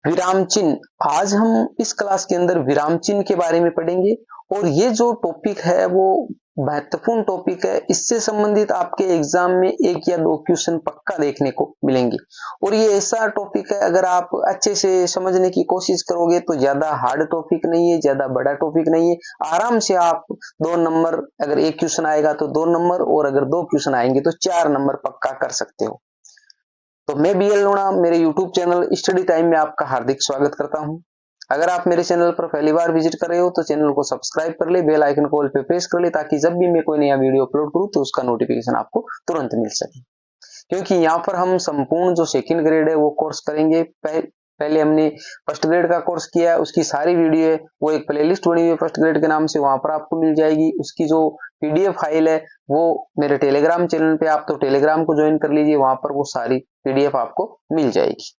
विराम चिन्ह। आज हम इस क्लास के अंदर विराम चिन्ह के बारे में पढ़ेंगे और ये जो टॉपिक है वो महत्वपूर्ण टॉपिक है। इससे संबंधित आपके एग्जाम में एक या दो क्वेश्चन पक्का देखने को मिलेंगे और ये ऐसा टॉपिक है, अगर आप अच्छे से समझने की कोशिश करोगे तो ज्यादा हार्ड टॉपिक नहीं है, ज्यादा बड़ा टॉपिक नहीं है। आराम से आप 2 नंबर, अगर एक क्वेश्चन आएगा तो 2 नंबर और अगर 2 क्वेश्चन आएंगे तो 4 नंबर पक्का कर सकते हो। तो मैं बीएल लोणा, मेरे यूट्यूब चैनल स्टडी टाइम में आपका हार्दिक स्वागत करता हूं। अगर आप मेरे चैनल पर पहली बार विजिट कर रहे हो तो चैनल को सब्सक्राइब कर ले, बेल आइकन को ऑल पे प्रेस कर ले, ताकि जब भी मैं कोई नया वीडियो अपलोड करूं तो उसका नोटिफिकेशन आपको तुरंत मिल सके। क्योंकि यहाँ पर हम संपूर्ण जो सेकंड ग्रेड है वो कोर्स करेंगे। पहले हमने फर्स्ट ग्रेड का कोर्स किया है, उसकी सारी वीडियो है वो एक प्लेलिस्ट बनी हुई है फर्स्ट ग्रेड के नाम से, वहां पर आपको मिल जाएगी। उसकी जो पीडीएफ फाइल है वो मेरे टेलीग्राम चैनल पे, आप तो टेलीग्राम को ज्वाइन कर लीजिए, वहां पर वो सारी पीडीएफ आपको मिल जाएगी।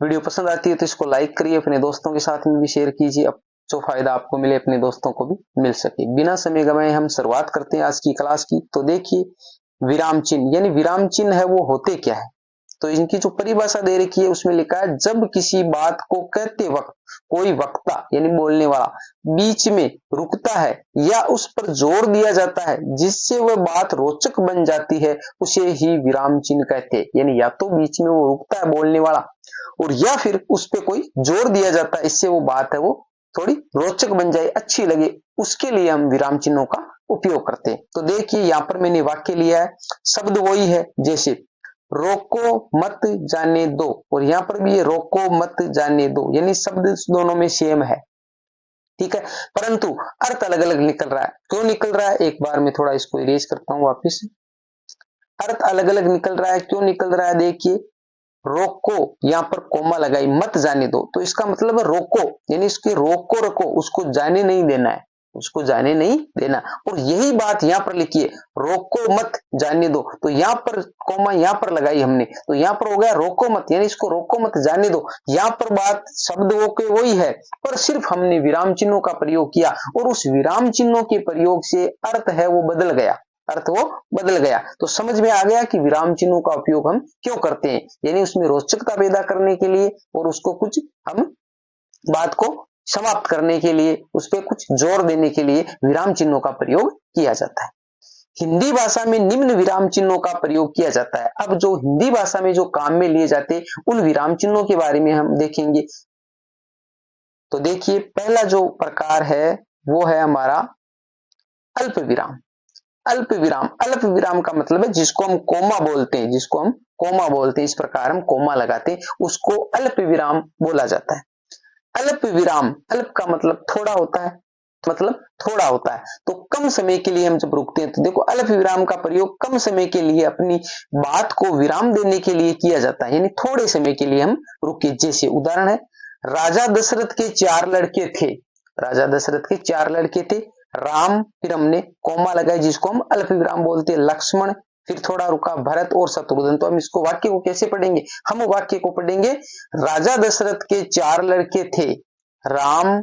वीडियो पसंद आती है तो इसको लाइक करिए, अपने दोस्तों के साथ में भी शेयर कीजिए, अब जो फायदा आपको मिले अपने दोस्तों को भी मिल सके। बिना समय गवाए हम शुरुआत करते हैं आज की क्लास की। तो देखिए, विराम चिन्ह यानी विराम चिन्ह है वो होते क्या है। तो इनकी जो परिभाषा दे रखी है उसमें लिखा है, जब किसी बात को कहते वक्त कोई वक्ता यानी बोलने वाला बीच में रुकता है या उस पर जोर दिया जाता है जिससे वह बात रोचक बन जाती है, उसे ही विराम चिन्ह कहते हैं। यानी या तो बीच में वो रुकता है बोलने वाला और या फिर उस पर कोई जोर दिया जाता है, इससे वो बात है वो थोड़ी रोचक बन जाए, अच्छी लगे, उसके लिए हम विराम चिन्हों का उपयोग करते हैं। तो देखिए, यहाँ पर मैंने वाक्य लिया है, शब्द वही है, जैसे रोको मत जाने दो, और यहाँ पर भी ये रोको मत जाने दो, यानी शब्द दोनों में सेम है, ठीक है, परंतु अर्थ अलग अलग निकल रहा है। क्यों निकल रहा है, एक बार मैं थोड़ा इसको इरेज करता हूं वापिस। अर्थ अलग अलग निकल रहा है, क्यों निकल रहा है, देखिए रोको, यहाँ पर कोमा लगाई, मत जाने दो, तो इसका मतलब है रोको, यानी इसके रोको रखो, उसको जाने नहीं देना है, उसको जाने नहीं देना। और यही बात यहाँ पर लिखी है, रोको मत जाने दो, तो यहाँ पर कोमा यहाँ पर लगाई हमने, तो यहाँ पर हो गया रोको मत, यानी इसको रोको मत जाने दो। यहाँ पर बात शब्द वो के वही है, पर सिर्फ हमने विराम चिन्हों का प्रयोग किया और उस विराम चिन्हों के प्रयोग से अर्थ है वो बदल गया, अर्थ वो बदल गया। तो समझ में आ गया कि विराम चिन्हों का उपयोग हम क्यों करते हैं, यानी उसमें रोचकता पैदा करने के लिए और उसको कुछ हम बात को समाप्त करने के लिए, उस पर कुछ जोर देने के लिए विराम चिन्हों का प्रयोग किया जाता है। हिंदी भाषा में निम्न विराम चिन्हों का प्रयोग किया जाता है। अब जो हिंदी भाषा में जो काम में लिए जाते हैं उन विराम चिन्हों के बारे में हम देखेंगे। तो देखिए, पहला जो प्रकार है वो है हमारा अल्प विराम। अल्प विराम, अल्प विराम का मतलब है जिसको हम कोमा बोलते हैं, जिसको हम कोमा बोलते हैं, इस प्रकार हम कोमा लगाते हैं, उसको अल्प विराम बोला जाता है। अल्प विराम, अल्प का मतलब थोड़ा होता है, मतलब थोड़ा होता है, तो कम समय के लिए हम जब रुकते हैं, तो देखो अल्प विराम का प्रयोग कम समय के लिए अपनी बात को विराम देने के लिए किया जाता है, यानी थोड़े समय के लिए हम रुके। जैसे उदाहरण है, राजा दशरथ के 4 लड़के थे, राजा दशरथ के 4 लड़के थे, राम, फिर हमने कोमा लगाई जिसको हम अल्प विराम बोलते हैं, लक्ष्मण, फिर थोड़ा रुका, भरत और शत्रुघ्न। तो हम इसको वाक्य को कैसे पढ़ेंगे, हम वाक्य को पढ़ेंगे, राजा दशरथ के 4 लड़के थे, राम,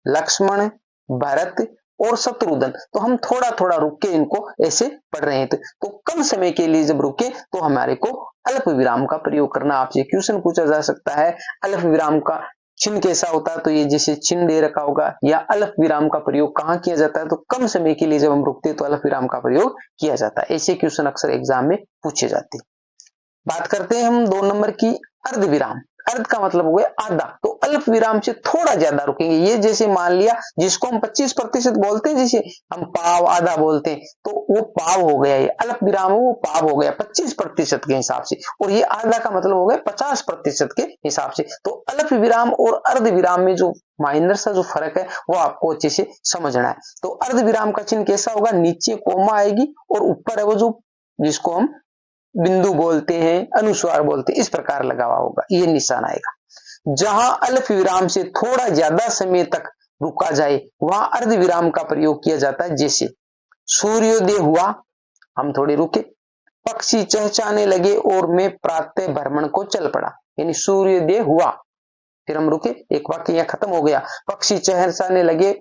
लक्ष्मण, भरत और शत्रुघ्न। तो हम थोड़ा थोड़ा रुक के इनको ऐसे पढ़ रहे हैं। तो कम समय के लिए जब रुके तो हमारे को अल्प विराम का प्रयोग करना। आपसे क्वेश्चन पूछा जा सकता है, अल्प विराम का चिन्ह कैसा होता है, तो ये जैसे चिन्ह दे रखा होगा, या अल्प विराम का प्रयोग कहाँ किया जाता है, तो कम समय के लिए जब हम रुकते हैं तो अल्प विराम का प्रयोग किया जाता है। ऐसे क्वेश्चन अक्सर एग्जाम में पूछे जाते हैं। बात करते हैं हम 2 नंबर की, अर्ध विराम। अर्ध का मतलब हो गया आधा, तो अल्प विराम से थोड़ा ज्यादा रुकेंगे। ये जैसे मान लिया जिसको हम 25% बोलते हैं, जैसे हम पाव आधा बोलते हैं, तो वो पाव हो गया, ये अल्प विराम वो पाव हो गया 25% के हिसाब से, और ये आधा का मतलब हो गया 50% के हिसाब से। तो अल्प विराम और अर्ध विराम में जो माइनर सा जो फर्क है वो आपको अच्छे से समझना है। तो अर्ध विराम का चिन्ह कैसा होगा, नीचे कोमा आएगी और ऊपर है वो जो जिसको हम बिंदु बोलते हैं, अनुस्वार बोलते हैं, इस प्रकार लगा हुआ होगा, ये निशान आएगा। जहां अल्प विराम से थोड़ा ज्यादा समय तक रुका जाए वहां अर्ध विराम का प्रयोग किया जाता है। जैसे सूर्योदय हुआ, हम थोड़े रुके, पक्षी चहचहाने लगे और मैं प्रातः भ्रमण को चल पड़ा, यानी सूर्योदय हुआ, फिर हम रुके, एक वाक्य यहाँ खत्म हो गया, पक्षी चहचहाने लगे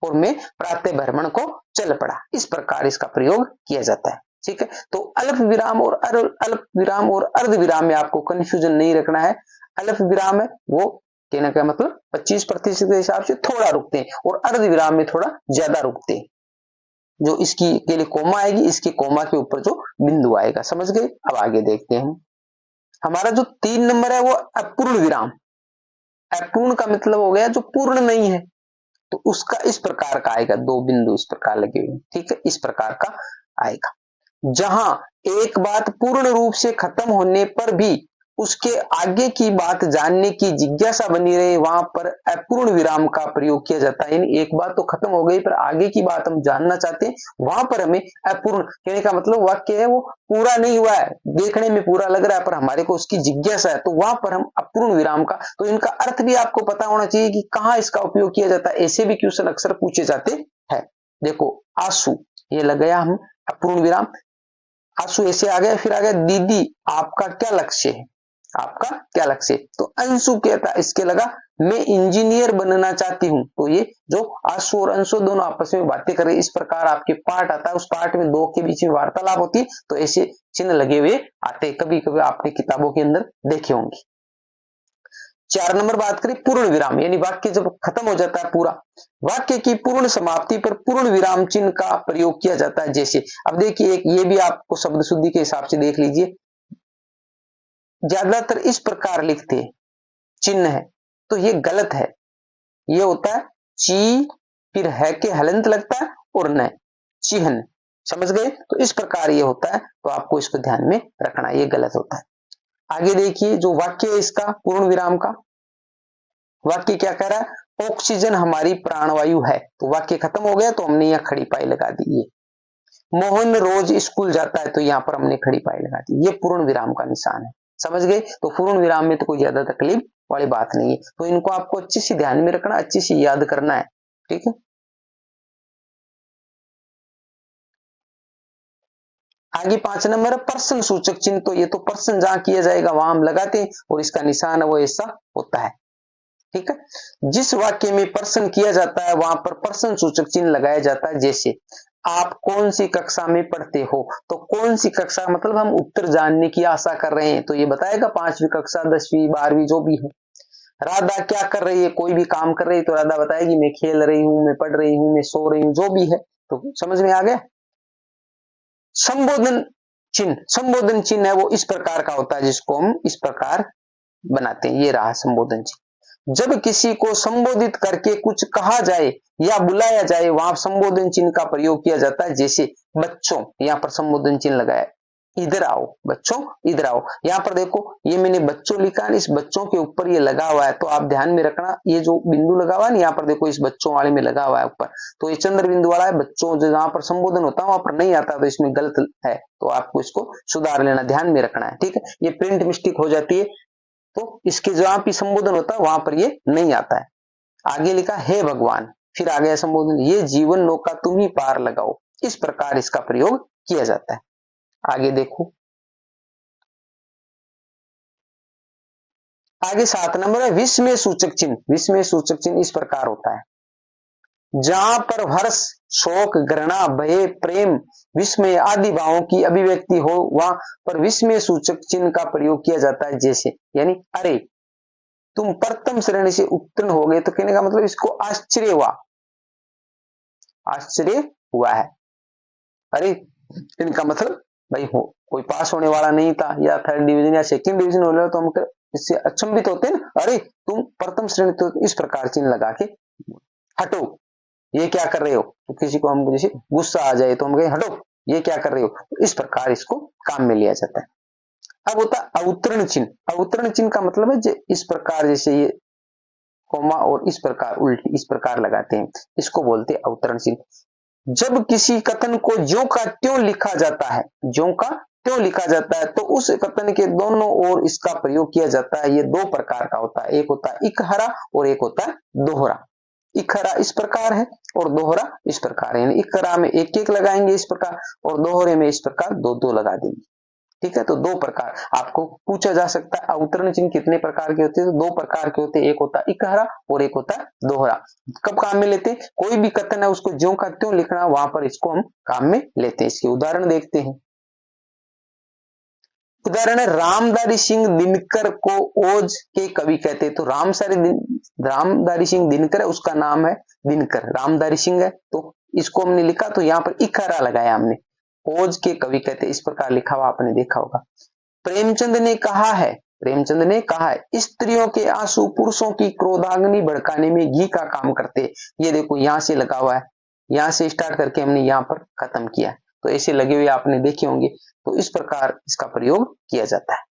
और मैं प्रातः भ्रमण को चल पड़ा, इस प्रकार इसका प्रयोग किया जाता है। ठीक है, तो अल्प विराम और अर्ध विराम में आपको कंफ्यूजन नहीं रखना है। अल्प विराम है वो कहने का मतलब 25% के हिसाब से थोड़ा रुकते हैं, और अर्ध विराम में थोड़ा ज्यादा रुकते हैं। जो इसकी के लिए कोमा आएगी, इसके कोमा के ऊपर जो बिंदु आएगा, समझ गए। अब आगे देखते हैं हम। हमारा जो 3 नंबर है वो अपूर्ण विराम। अपूर्ण का मतलब हो गया जो पूर्ण नहीं है, तो उसका इस प्रकार का आएगा, 2 बिंदु इस प्रकार लगे हुए, ठीक है, इस प्रकार का आएगा। जहां एक बात पूर्ण रूप से खत्म होने पर भी उसके आगे की बात जानने की जिज्ञासा बनी रहे, वहां पर अपूर्ण विराम का प्रयोग किया जाता है। यानी एक बात तो खत्म हो गई पर आगे की बात हम जानना चाहते हैं, वहां पर हमें अपूर्ण कहने का मतलब वाक्य है वो पूरा नहीं हुआ है, देखने में पूरा लग रहा है पर हमारे को उसकी जिज्ञासा है, तो वहां पर हम अपूर्ण विराम का, तो इनका अर्थ भी आपको पता होना चाहिए कि कहां इसका उपयोग किया जाता है। ऐसे भी क्वेश्चन अक्सर पूछे जाते हैं। देखो आंसू, ये लगाया हम अपूर्ण विराम, आंसू ऐसे आ गया, फिर आ गया दीदी आपका क्या लक्ष्य है, आपका क्या लक्ष्य है, तो अंशु कहता इसके लगा मैं इंजीनियर बनना चाहती हूं। तो ये जो आंसू और अंशु दोनों आपस में बातें कर रहे, इस प्रकार आपके पाठ आता है, उस पाठ में दो के बीच में वार्तालाप होती है, तो ऐसे चिन्ह लगे हुए आते, कभी कभी आपने किताबों के अंदर देखे होंगे। 4 नंबर बात करें पूर्ण विराम, यानी वाक्य जब खत्म हो जाता है पूरा, वाक्य की पूर्ण समाप्ति पर पूर्ण विराम चिन्ह का प्रयोग किया जाता है। जैसे अब देखिए एक ये भी आपको शब्द शुद्धि के हिसाब से देख लीजिए, ज्यादातर इस प्रकार लिखते हैं चिन्ह है, तो ये गलत है। ये होता है ची, फिर है के हलंत लगता है और न, चिहन, समझ गए। तो इस प्रकार ये होता है, तो आपको इसको ध्यान में रखना, ये गलत होता है। आगे देखिए जो वाक्य है इसका पूर्ण विराम का, वाक्य क्या कह रहा है, ऑक्सीजन हमारी प्राणवायु है, तो वाक्य खत्म हो गया, तो हमने यहाँ खड़ी पाई लगा दी। ये मोहन रोज स्कूल जाता है, तो यहाँ पर हमने खड़ी पाई लगा दी, ये पूर्ण विराम का निशान है, समझ गए। तो पूर्ण विराम में तो कोई ज्यादा तकलीफ वाली बात नहीं है, तो इनको आपको अच्छे से ध्यान में रखना, अच्छे से याद करना है, ठीक है। आगे 5 नंबर है प्रश्न सूचक चिन्ह, तो ये तो प्रश्न जहां किया जाएगा वहां हम लगाते हैं, और इसका निशान है वो ऐसा होता है, ठीक है। जिस वाक्य में प्रश्न किया जाता है वहां पर प्रश्न सूचक चिन्ह लगाया जाता है। जैसे आप कौन सी कक्षा में पढ़ते हो, तो कौन सी कक्षा मतलब हम उत्तर जानने की आशा कर रहे हैं, तो ये बताएगा 5वीं कक्षा, 10वीं, 12वीं जो भी है। राधा क्या कर रही है, कोई भी काम कर रही है, तो राधा बताएगी मैं खेल रही हूं, मैं पढ़ रही हूं, मैं सो रही हूं, जो भी है, तो समझ में आ गया। संबोधन चिन्ह, संबोधन चिन्ह है वो इस प्रकार का होता है, जिसको हम इस प्रकार बनाते हैं, ये रहा संबोधन चिन्ह। जब किसी को संबोधित करके कुछ कहा जाए या बुलाया जाए, वहां संबोधन चिन्ह का प्रयोग किया जाता है। जैसे बच्चों, यहाँ पर संबोधन चिन्ह लगाया, इधर आओ बच्चों, इधर आओ। यहाँ पर देखो ये मैंने बच्चों लिखा है, इस बच्चों के ऊपर ये लगा हुआ है, तो आप ध्यान में रखना, ये जो बिंदु लगा हुआ है ना, यहाँ पर देखो इस बच्चों वाले में लगा हुआ है ऊपर, तो ये चंद्र बिंदु वाला है, बच्चों जो जहां पर संबोधन होता है वहां पर नहीं आता, तो इसमें गलत है, तो आपको इसको सुधार लेना, ध्यान में रखना है, ठीक है। ये प्रिंट मिस्टेक हो जाती है, तो इसके जहां भी संबोधन होता है वहां पर ये नहीं आता है। आगे लिखा हे भगवान, फिर आ गया संबोधन, ये जीवन नौका तुम ही पार लगाओ, इस प्रकार इसका प्रयोग किया जाता है। आगे देखो, आगे 7 नंबर है विस्मय सूचक चिन्ह। विस्मय सूचक चिन्ह इस प्रकार होता है, जहां पर हर्ष, शोक, घृणा, भय, प्रेम, विस्मय आदि भावों की अभिव्यक्ति हो, वहां पर विस्मय सूचक चिन्ह का प्रयोग किया जाता है। जैसे यानी अरे तुम प्रथम श्रेणी से उत्तीर्ण हो गए, तो कहने का मतलब इसको आश्चर्य हुआ, आश्चर्य हुआ है। अरे इनका मतलब भाई हो कोई पास होने वाला नहीं था, या 3rd डिवीजन या 2nd डिवीजन हो रहा, तो हम इससे अचंभित होते हैं ना, अरे तुम प्रथम श्रेणी, तो इस प्रकार चिन्ह लगा के हटो, ये क्या कर रहे हो, तो किसी को हम जैसे गुस्सा आ जाए तो हम कहें हटो, ये क्या कर रहे हो, तो इस प्रकार इसको काम में लिया जाता है। अब होता है अवतरण चिन्ह। अवतरण चिन्ह का मतलब है इस प्रकार, जैसे ये कोमा और इस प्रकार उल्टी इस प्रकार लगाते हैं, इसको बोलते हैं अवतरण चिन्ह। जब किसी कथन को ज्यों का त्यों लिखा जाता है, ज्यों का त्यों लिखा जाता है, तो उस कथन के दोनों ओर इसका प्रयोग किया जाता है। ये 2 प्रकार का होता है, एक होता है इकहरा और एक होता है दोहरा। इकहरा इस प्रकार है और दोहरा इस प्रकार है, यानी इकहरा में 1-1 लगाएंगे इस प्रकार, और दोहरे में इस प्रकार 2-2 लगा देंगे, ठीक है। तो 2 प्रकार आपको पूछा जा सकता है, अवतरण चिन्ह कितने प्रकार के होते हैं, तो 2 प्रकार के होते हैं, एक होता है इकहरा और एक होता है दोहरा। कब काम में लेते हैं, कोई भी कथन है उसको ज्यों का त्यों लिखना, वहां पर इसको हम काम में लेते हैं। इसके उदाहरण देखते हैं। उदाहरण है रामधारी सिंह दिनकर को ओज के कवि कहते हैं। तो रामधारी सिंह दिनकर है, उसका नाम है दिनकर, रामधारी सिंह है, तो इसको हमने लिखा तो यहाँ पर इकारा लगाया हमने, ओज के कवि कहते हैं, इस प्रकार लिखा हुआ आपने देखा होगा। प्रेमचंद ने कहा है, प्रेमचंद ने कहा है, स्त्रियों के आंसू पुरुषों की क्रोधाग्नि भड़काने में घी का काम करते। ये देखो यहां से लगा हुआ है, यहां से स्टार्ट करके हमने यहाँ पर खत्म किया, तो ऐसे लगे हुए आपने देखे होंगे। तो इस प्रकार इसका प्रयोग किया जाता है।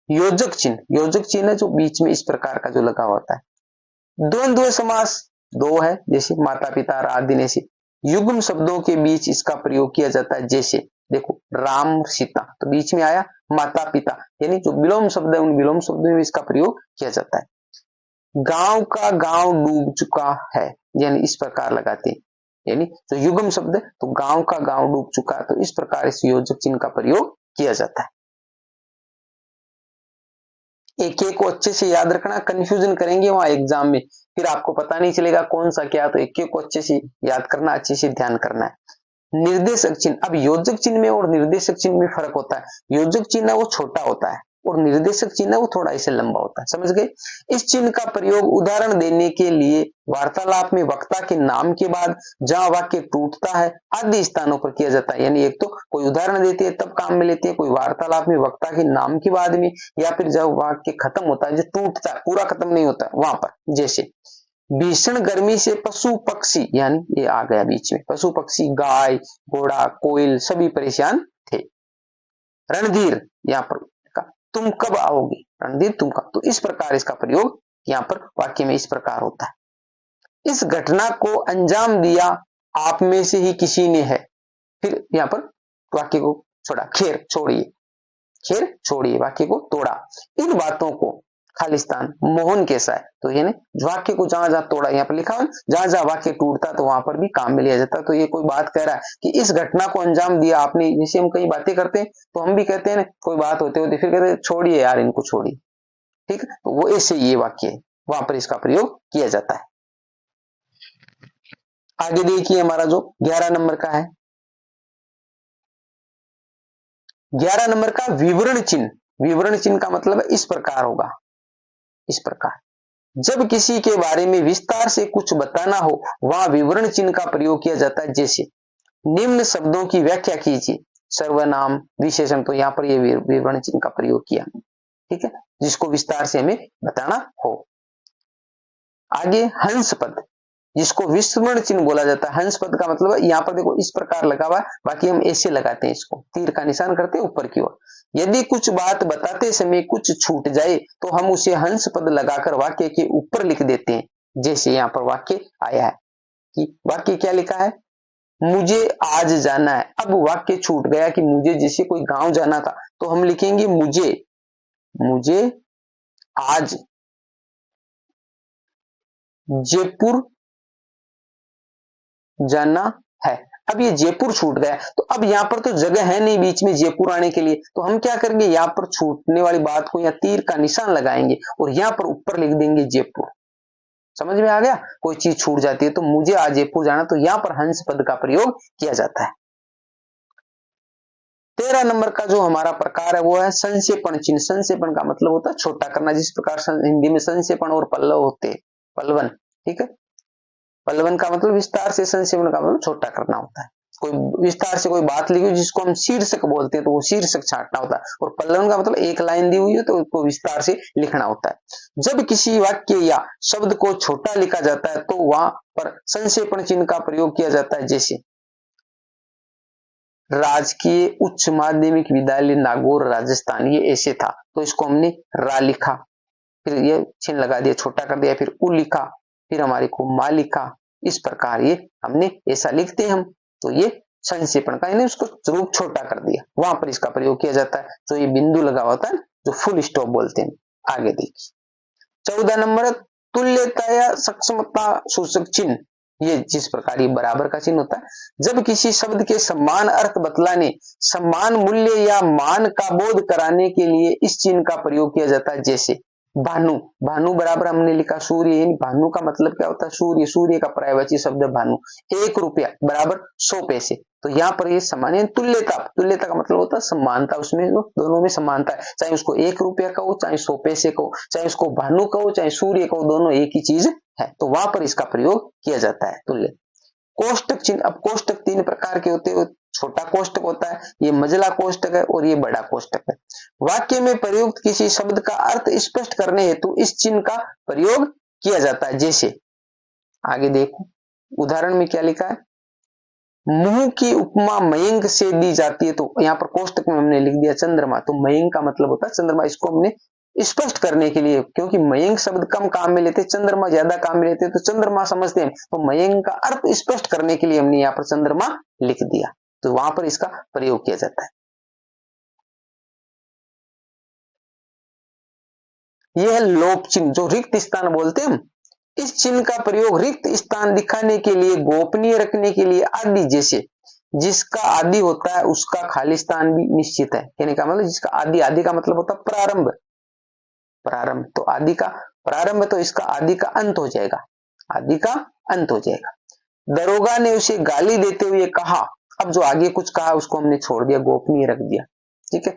योजक चिन्ह, योजक चिन्ह जो बीच में इस प्रकार का जो लगा होता है। द्वंद्व समास दो है, जैसे माता पिता राधिने से। युग्म शब्दों के बीच इसका प्रयोग किया जाता है, जैसे देखो राम सीता, तो बीच में आया माता पिता, यानी जो विलोम शब्द है उन विलोम शब्दों में इसका प्रयोग किया जाता है। गांव का गांव डूब चुका है, यानी इस प्रकार लगाते हैं, यानी जो युग्म शब्द है तो गांव का गांव डूब चुका है, तो इस प्रकार इस योजक चिन्ह का प्रयोग किया जाता है। एक एक को अच्छे से याद रखना, कंफ्यूजन करेंगे वहां एग्जाम में, फिर आपको पता नहीं चलेगा कौन सा क्या, तो एक एक को अच्छे से याद करना, अच्छे से ध्यान करना है। निर्देशक चिन्ह, अब योजक चिन्ह में और निर्देशक चिन्ह में फर्क होता है। योजक चिन्ह वो छोटा होता है और निर्देशक चिन्ह वो थोड़ा इसे लंबा होता है, समझ गए। इस चिन्ह का प्रयोग उदाहरण देने के लिए वार्तालाप में वक्ता के नाम के बाद जहां वाक्य टूटता है आदि स्थानों पर किया जाता है। यानी एक तो कोई उदाहरण देते हैं तब काम में लेते हैं, कोई वार्तालाप में वक्ता के नाम के बाद में, या फिर जब वाक्य खत्म होता है, जो टूटता है पूरा खत्म नहीं होता वहां पर। जैसे भीषण गर्मी से पशु पक्षी, यानी ये आ गया बीच में, पशु पक्षी गाय घोड़ा कोयल सभी परेशान थे। रणधीर, यहाँ पर तुम कब आओगे, रणधीर तुम कब, तो इस प्रकार इसका प्रयोग यहाँ पर वाक्य में इस प्रकार होता है। इस घटना को अंजाम दिया आप में से ही किसी ने है, फिर यहाँ पर वाक्य को छोड़ा, खैर छोड़िए, खैर छोड़िए, वाक्य को तोड़ा। इन बातों को खालिस्तान मोहन कैसा है, तो यानी वाक्य को जहां जहां तोड़ा, यहाँ पर लिखा है जहां जहां वाक्य टूटता तो वहां पर भी काम में लिया जाता। तो ये कोई बात कह रहा है कि इस घटना को अंजाम दिया आपने, जैसे हम कई बातें करते हैं तो हम भी कहते हैं ना, कोई बात होते होते फिर कहते हैं छोड़िए यार इनको छोड़िए, ठीक है, तो वो ऐसे ये वाक्य है, वहां पर इसका प्रयोग किया जाता है। आगे देखिए हमारा जो 11 नंबर का है, 11 नंबर का विवरण चिन्ह। विवरण चिन्ह का मतलब इस प्रकार होगा, इस प्रकार जब किसी के बारे में विस्तार से कुछ बताना हो वहां विवरण चिन्ह का प्रयोग किया जाता है। जैसे निम्न शब्दों की व्याख्या कीजिए, सर्वनाम विशेषण, तो यहाँ पर ये विवरण चिन्ह का प्रयोग किया, ठीक है, जिसको विस्तार से हमें बताना हो। आगे हंस पद, जिसको विस्मरण चिन्ह बोला जाता है। हंस पद का मतलब यहाँ पर देखो इस प्रकार लगा हुआ, बाकी हम ऐसे लगाते हैं, इसको तीर का निशान करते हैं ऊपर की ओर। यदि कुछ बात बताते समय कुछ छूट जाए तो हम उसे हंस पद लगाकर वाक्य के ऊपर लिख देते हैं। जैसे यहाँ पर वाक्य आया है कि वाक्य क्या लिखा है, मुझे आज जाना है। अब वाक्य छूट गया कि मुझे, जैसे कोई गांव जाना था तो हम लिखेंगे मुझे आज जयपुर जाना है। अब ये जयपुर छूट गया, तो अब यहाँ पर तो जगह है नहीं बीच में जयपुर आने के लिए, तो हम क्या करेंगे, यहाँ पर छूटने वाली बात को या तीर का निशान लगाएंगे और यहाँ पर ऊपर लिख देंगे जयपुर। समझ में आ गया, कोई चीज छूट जाती है तो मुझे आज जयपुर जाना, तो यहाँ पर हंस पद का प्रयोग किया जाता है। 13 नंबर का जो हमारा प्रकार है वो है संक्षेपण चिन्ह। संक्षेपण का मतलब होता है छोटा करना, जिस प्रकार हिंदी में संक्षेपण और पल्लव होते हैं, पलवन, ठीक है, पलवन का मतलब विस्तार से, संक्षेपण का मतलब छोटा करना होता है। कोई विस्तार से कोई बात लिखी जिसको हम शीर्षक बोलते हैं तो वो शीर्षक छांटना होता है, और पल्लवन का मतलब एक लाइन दी हुई है तो उसको विस्तार से लिखना होता है। जब किसी वाक्य या शब्द को छोटा लिखा जाता है तो वहां पर संक्षेपण चिन्ह का प्रयोग किया जाता है। जैसे राजकीय उच्च माध्यमिक विद्यालय नागौर राजस्थान, ये ऐसे था तो इसको हमने रा लिखा, फिर ये चिन्ह लगा दिया, छोटा कर दिया, फिर उ लिखा, फिर हमारे को मा लिखा, इस प्रकार ये हमने ऐसा लिखते हैं हम, तो ये संक्षेपण का, यानी उसको रूप छोटा कर दिया, वहां पर इसका प्रयोग किया जाता है। तो ये बिंदु लगा होता है जो फुल स्टॉप बोलते हैं। आगे देखिए 14 नंबर तुल्यता या सक्षमता सूचक चिन्ह। ये जिस प्रकार ये बराबर का चिन्ह होता है, जब किसी शब्द के समान अर्थ बतलाने, समान मूल्य या मान का बोध कराने के लिए इस चिन्ह का प्रयोग किया जाता है। जैसे भानु, भानु बराबर हमने लिखा सूर्य, भानु का मतलब क्या होता है, सूर्य, सूर्य का पर्यायवाची शब्द है भानु। 1 रुपया बराबर 100 पैसे। तो यहाँ पर ये समान है, तुल्यता, तुल्यता का मतलब होता है समानता, उसमें दोनों में समानता है, चाहे उसको 1 रुपया कहो, चाहे 100 पैसे कहो, चाहे उसको भानु कहो, चाहे सूर्य कहो, दोनों एक ही चीज है। तो वहां पर इसका प्रयोग किया जाता है तुल्य। कोष्टक चिन्ह, अब कोष्टक 3 प्रकार के होते हैं, छोटा कोष्टक होता है, ये मझला कोष्टक है और ये बड़ा कोष्टक है। वाक्य में प्रयुक्त किसी शब्द का अर्थ स्पष्ट करने हेतु इस चिन्ह का प्रयोग किया जाता है। जैसे आगे देखो, उदाहरण में क्या लिखा है, मुंह की उपमा मयंक से दी जाती है। तो यहाँ पर कोष्टक में हमने लिख दिया चंद्रमा, तो मयंक का मतलब होता है चंद्रमा। इसको हमने स्पष्ट करने के लिए, क्योंकि मयंक शब्द कम काम में लेते, चंद्रमा ज्यादा काम में लेते, तो चंद्रमा समझते हैं, तो मयंक का अर्थ स्पष्ट करने के लिए हमने यहाँ पर चंद्रमा लिख दिया, तो वहां पर इसका प्रयोग किया जाता है। यह लोप चिन्ह, जो रिक्त स्थान बोलते हैं, इस चिन्ह का प्रयोग रिक्त स्थान दिखाने के लिए, गोपनीय रखने के लिए आदि, जैसे जिसका आदि होता है उसका खाली स्थान भी निश्चित है। कहने का मतलब जिसका आदि, आदि का मतलब होता है प्रारंभ, प्रारंभ, तो आदि का प्रारंभ, तो इसका आदि का अंत हो जाएगा, आदि का अंत हो जाएगा। दरोगा ने उसे गाली देते हुए कहा, अब जो आगे कुछ कहा उसको हमने छोड़ दिया, गोपनीय रख दिया, ठीक है।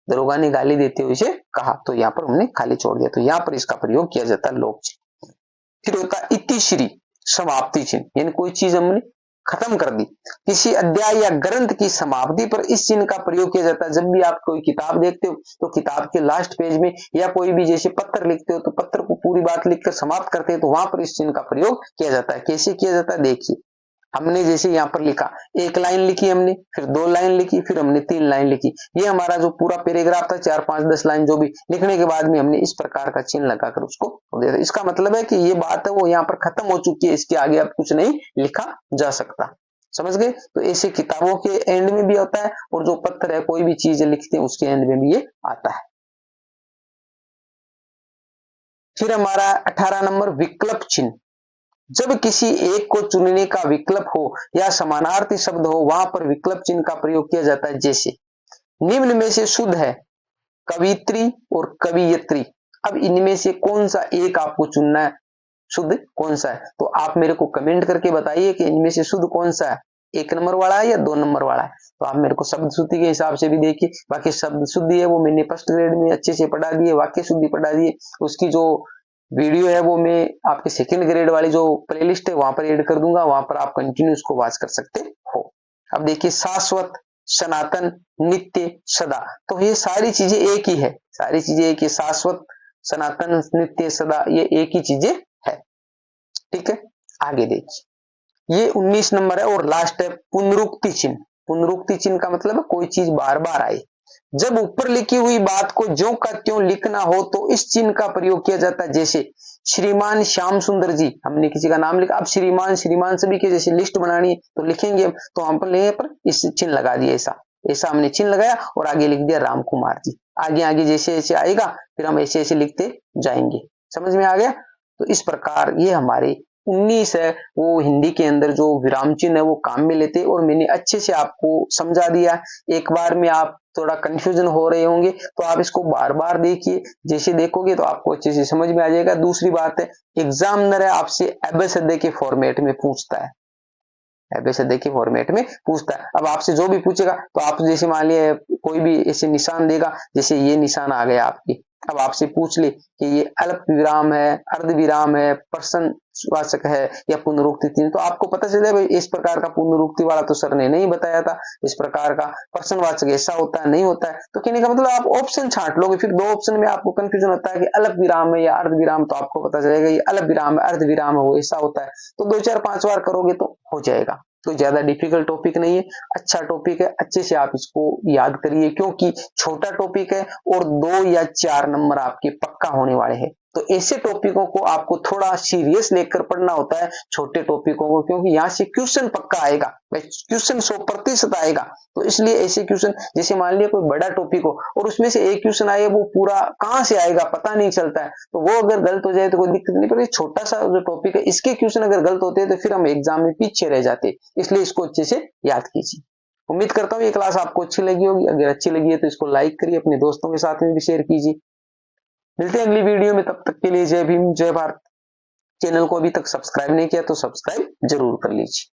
दरोगा ने गाली देते हुए उसे कहा, तो यहाँ पर हमने खाली छोड़ दिया, तो यहाँ पर इसका प्रयोग किया जाता है लोप चिन्ह। फिर होता है इतिश्री, समाप्ति चिन्ह, यानी कोई चीज हमने खत्म कर दी, किसी अध्याय या ग्रंथ की समाप्ति पर इस चिन्ह का प्रयोग किया जाता है। जब भी आप कोई किताब देखते हो तो किताब के लास्ट पेज में, या कोई भी जैसे पत्र लिखते हो तो पत्र को पूरी बात लिखकर समाप्त करते हैं, तो वहां पर इस चिन्ह का प्रयोग किया जाता है। कैसे किया जाता है, देखिए, हमने जैसे यहाँ पर लिखा, 1 लाइन लिखी हमने, फिर 2 लाइन लिखी, फिर हमने 3 लाइन लिखी, ये हमारा जो पूरा पैराग्राफ था 4, 5, 10 लाइन जो भी लिखने के बाद में हमने इस प्रकार का चिन्ह लगाकर उसको दे दिया। इसका मतलब है कि ये बात है वो यहाँ पर खत्म हो चुकी है, इसके आगे अब कुछ नहीं लिखा जा सकता, समझ गए। तो ऐसे किताबों के एंड में भी होता है, और जो पत्र है कोई भी चीज लिखते हैं उसके एंड में भी ये आता है। फिर हमारा 18 नंबर विकल्प चिन्ह, जब किसी एक को चुनने का विकल्प हो या समानार्थी शब्द हो, वहां पर विकल्प चिन्ह का प्रयोग किया जाता है। जैसे निम्न में से शुद्ध है कवित्री और कवियत्री, अब इनमें से कौन सा एक आपको चुनना है, शुद्ध कौन सा है, तो आप मेरे को कमेंट करके बताइए कि इनमें से शुद्ध कौन सा है, 1 नंबर वाला है या 2 नंबर वाला है। तो आप मेरे को शब्द शुद्धि के हिसाब से भी देखिए, बाकी शब्द शुद्धि है वो मैंने फर्स्ट ग्रेड में अच्छे से पढ़ा दिए, वाक्य शुद्धि पढ़ा दिए, उसकी जो वीडियो है वो मैं आपके 2nd ग्रेड वाली जो प्लेलिस्ट है वहां पर ऐड कर दूंगा, वहां पर आप कंटिन्यू उसको वॉच कर सकते हो। अब देखिए, शाश्वत, सनातन, नित्य, सदा, तो ये सारी चीजें एक ही है, सारी चीजें एक ही, शाश्वत, सनातन, नित्य, सदा, ये एक ही चीजें है, ठीक है। आगे देखिए, ये 19 नंबर है और लास्ट है पुनरुक्ति चिन्ह। पुनरुक्ति चिन्ह का मतलब है कोई चीज बार बार आए, जब ऊपर लिखी हुई बात को ज्यों का त्यों लिखना हो तो इस चिन्ह का प्रयोग किया जाता है। जैसे श्रीमान श्याम सुंदर जी, हमने किसी का नाम लिखा, अब श्रीमान, श्रीमान सभी के जैसे लिस्ट बनानी है तो लिखेंगे, तो हम पर लेने पर इस चिन्ह लगा दिया, ऐसा ऐसा हमने चिन्ह लगाया और आगे लिख दिया राम कुमार जी, आगे आगे जैसे जैसे आएगा फिर हम ऐसे ऐसे लिखते जाएंगे, समझ में आ गया। तो इस प्रकार ये हमारे 19 है वो हिंदी के अंदर जो विराम चिन्ह है वो काम में लेते, और मैंने अच्छे से आपको समझा दिया। एक बार में आप थोड़ा कंफ्यूजन हो रहे होंगे तो आप इसको बार बार देखिए, जैसे देखोगे तो आपको अच्छे से समझ में आ जाएगा। दूसरी बात है, एग्जामिनर है आपसे एबेसडे के फॉर्मेट में पूछता है, एबेसडे के फॉर्मेट में पूछता है। अब आपसे जो भी पूछेगा तो आप जैसे मान लिया कोई भी ऐसे निशान देगा, जैसे ये निशान आ गया आपकी, अब आपसे पूछ ले कि ये अल्प विराम है, अर्ध विराम है, प्रश्नवाचक है या पुनरुक्ति चिन्ह, तो आपको पता चले भाई इस प्रकार का पुनरुक्ति वाला तो सर ने नहीं बताया था, इस प्रकार का प्रश्नवाचक ऐसा होता है नहीं होता है। तो कहने का मतलब आप ऑप्शन छांट लोगे, फिर 2 ऑप्शन में आपको कंफ्यूजन होता है कि अल्प विराम है या अर्ध विराम, तो आपको पता चलेगा ये अल्प विराम है, अर्ध विराम है, वो ऐसा होता है। तो 2, 4, 5 बार करोगे तो हो जाएगा, तो ज्यादा डिफिकल्ट टॉपिक नहीं है, अच्छा टॉपिक है, अच्छे से आप इसको याद करिए, क्योंकि छोटा टॉपिक है और 2 या 4 नंबर आपके पक्का होने वाले हैं। तो ऐसे टॉपिकों को आपको थोड़ा सीरियस लेकर पढ़ना होता है, छोटे टॉपिकों को, क्योंकि यहाँ से क्वेश्चन पक्का आएगा, क्वेश्चन 100% आएगा। तो इसलिए ऐसे क्वेश्चन, जैसे मान लिया कोई बड़ा टॉपिक हो और उसमें से एक क्वेश्चन आए, वो पूरा कहां से आएगा पता नहीं चलता है, तो वो अगर गलत हो जाए तो कोई दिक्कत नहीं, पर ये छोटा सा जो टॉपिक है इसके क्वेश्चन अगर गलत होते हैं तो फिर हम एग्जाम में पीछे रह जाते, इसलिए इसको अच्छे से याद कीजिए। उम्मीद करता हूँ ये क्लास आपको अच्छी लगी होगी, अगर अच्छी लगी है तो इसको लाइक करिए, अपने दोस्तों के साथ में भी शेयर कीजिए। मिलते हैं अगली वीडियो में, तब तक के लिए जय भीम जय भारत। चैनल को अभी तक सब्सक्राइब नहीं किया तो सब्सक्राइब जरूर कर लीजिए।